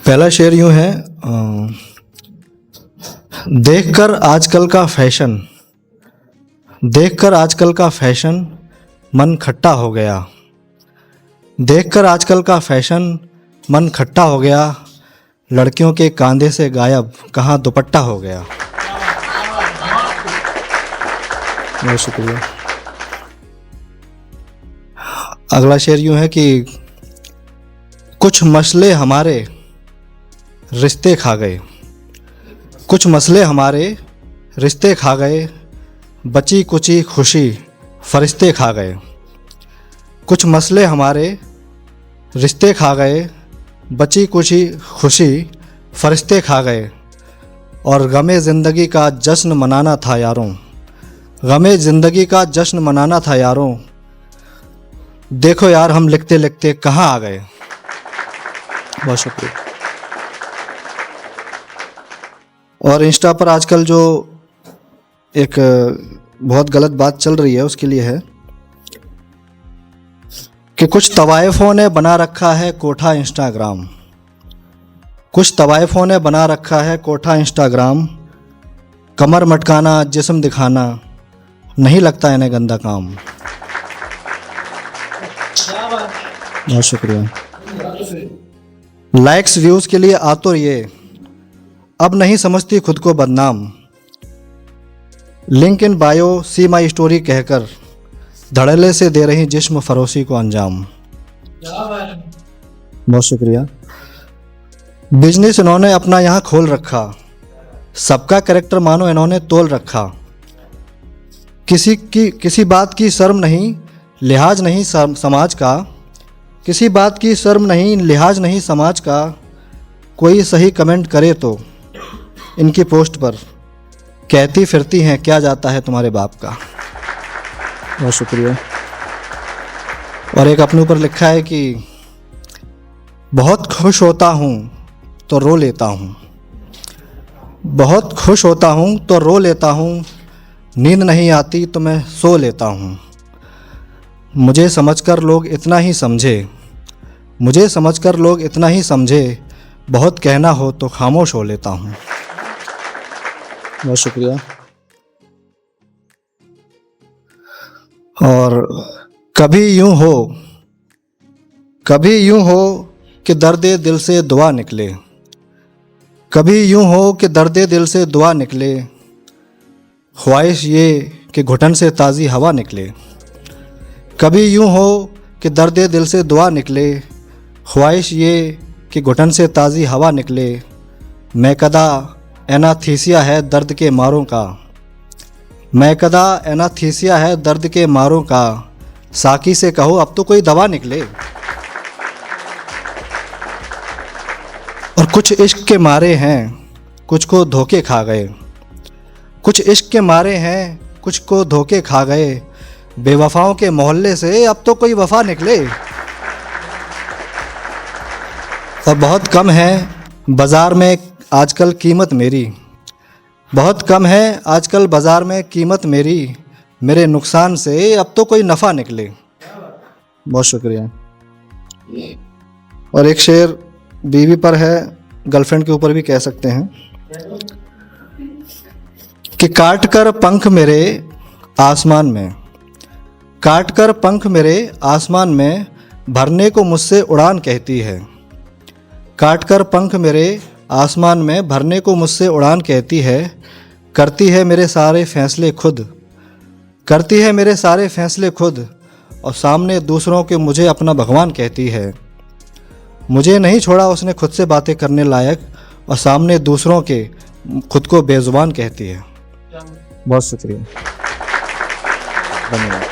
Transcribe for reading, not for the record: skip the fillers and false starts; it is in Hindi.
पहला शेर यूं है, देखकर आजकल का फैशन, देखकर आजकल का फैशन मन खट्टा हो गया। देखकर आजकल का फैशन मन खट्टा हो गया। लड़कियों के कांधे से गायब कहाँ दुपट्टा हो गया। बहुत शुक्रिया। अगला शेर यूं है कि कुछ मसले हमारे रिश्ते खा गए, कुछ मसले हमारे रिश्ते खा गए, बची कुची खुशी फरिश्ते खा गए। कुछ मसले हमारे रिश्ते खा गए, बची कुची खुशी फरिश्ते खा गए। और गमे ज़िंदगी का जश्न मनाना था यारों, गमे ज़िंदगी का जश्न मनाना था यारों। देखो यार हम लिखते लिखते कहाँ आ गए। बहुत शुक्रिया। और इंस्टा पर आजकल जो एक बहुत गलत बात चल रही है उसके लिए है कि कुछ तवाइफों ने बना रखा है कोठा इंस्टाग्राम, कुछ तवाइफों ने बना रखा है कोठा इंस्टाग्राम। कमर मटकाना जिस्म दिखाना नहीं लगता इन्हें गंदा काम। बहुत शुक्रिया। लाइक्स व्यूज़ के लिए आतुर ये अब नहीं समझती खुद को बदनाम। Link in bio see my story कहकर धड़ल्ले से दे रही जिस्म फरोशी को अंजाम। बहुत शुक्रिया। बिजनेस इन्होंने अपना यहाँ खोल रखा, सबका कैरेक्टर मानो इन्होंने तोल रखा। किसी बात की शर्म नहीं लिहाज नहीं समाज का, किसी बात की शर्म नहीं लिहाज नहीं समाज का। कोई सही कमेंट करे तो इनकी पोस्ट पर कहती फिरती हैं क्या जाता है तुम्हारे बाप का। बहुत शुक्रिया। और एक अपने ऊपर लिखा है कि बहुत खुश होता हूँ तो रो लेता हूँ, बहुत खुश होता हूँ तो रो लेता हूँ। नींद नहीं आती तो मैं सो लेता हूँ। मुझे समझकर लोग इतना ही समझे, मुझे समझकर लोग इतना ही समझे। बहुत कहना हो तो खामोश हो लेता हूँ। बहुत शुक्रिया। और कभी यूं हो, कभी यूं हो कि दर्दे दिल से दुआ निकले, कभी यूं हो कि दर्दे दिल से दुआ निकले। ख्वाहिश ये कि घुटन से ताज़ी हवा निकले। कभी यूं हो कि दर्दे दिल से दुआ निकले। ख्वाहिश ये कि घुटन से ताज़ी हवा निकले। मैं कदा एनास्थीसिया है दर्द के मारों का, मैं कदा एनास्थीसिया है दर्द के मारों का। साकी से कहो अब तो कोई दवा निकले। और कुछ इश्क के मारे हैं कुछ को धोखे खा गए, कुछ इश्क के मारे हैं कुछ को धोखे खा गए। बेवफाओं के मोहल्ले से अब तो कोई वफा निकले। और बहुत कम है बाज़ार में आजकल कीमत मेरी, बहुत कम है आजकल बाज़ार में कीमत मेरी। मेरे नुकसान से अब तो कोई नफ़ा निकले। बहुत शुक्रिया। और एक शेर बीवी पर है, गर्लफ्रेंड के ऊपर भी कह सकते हैं कि काट कर पंख मेरे आसमान में, काट कर पंख मेरे आसमान में। भरने को मुझसे उड़ान कहती है, काट कर पंख मेरे आसमान में। भरने को मुझसे उड़ान कहती है। करती है मेरे सारे फैसले खुद, करती है मेरे सारे फैसले खुद। और सामने दूसरों के मुझे अपना भगवान कहती है। मुझे नहीं छोड़ा उसने खुद से बातें करने लायक, और सामने दूसरों के खुद को बेजुबान कहती है। बहुत शुक्रिया, धन्यवाद।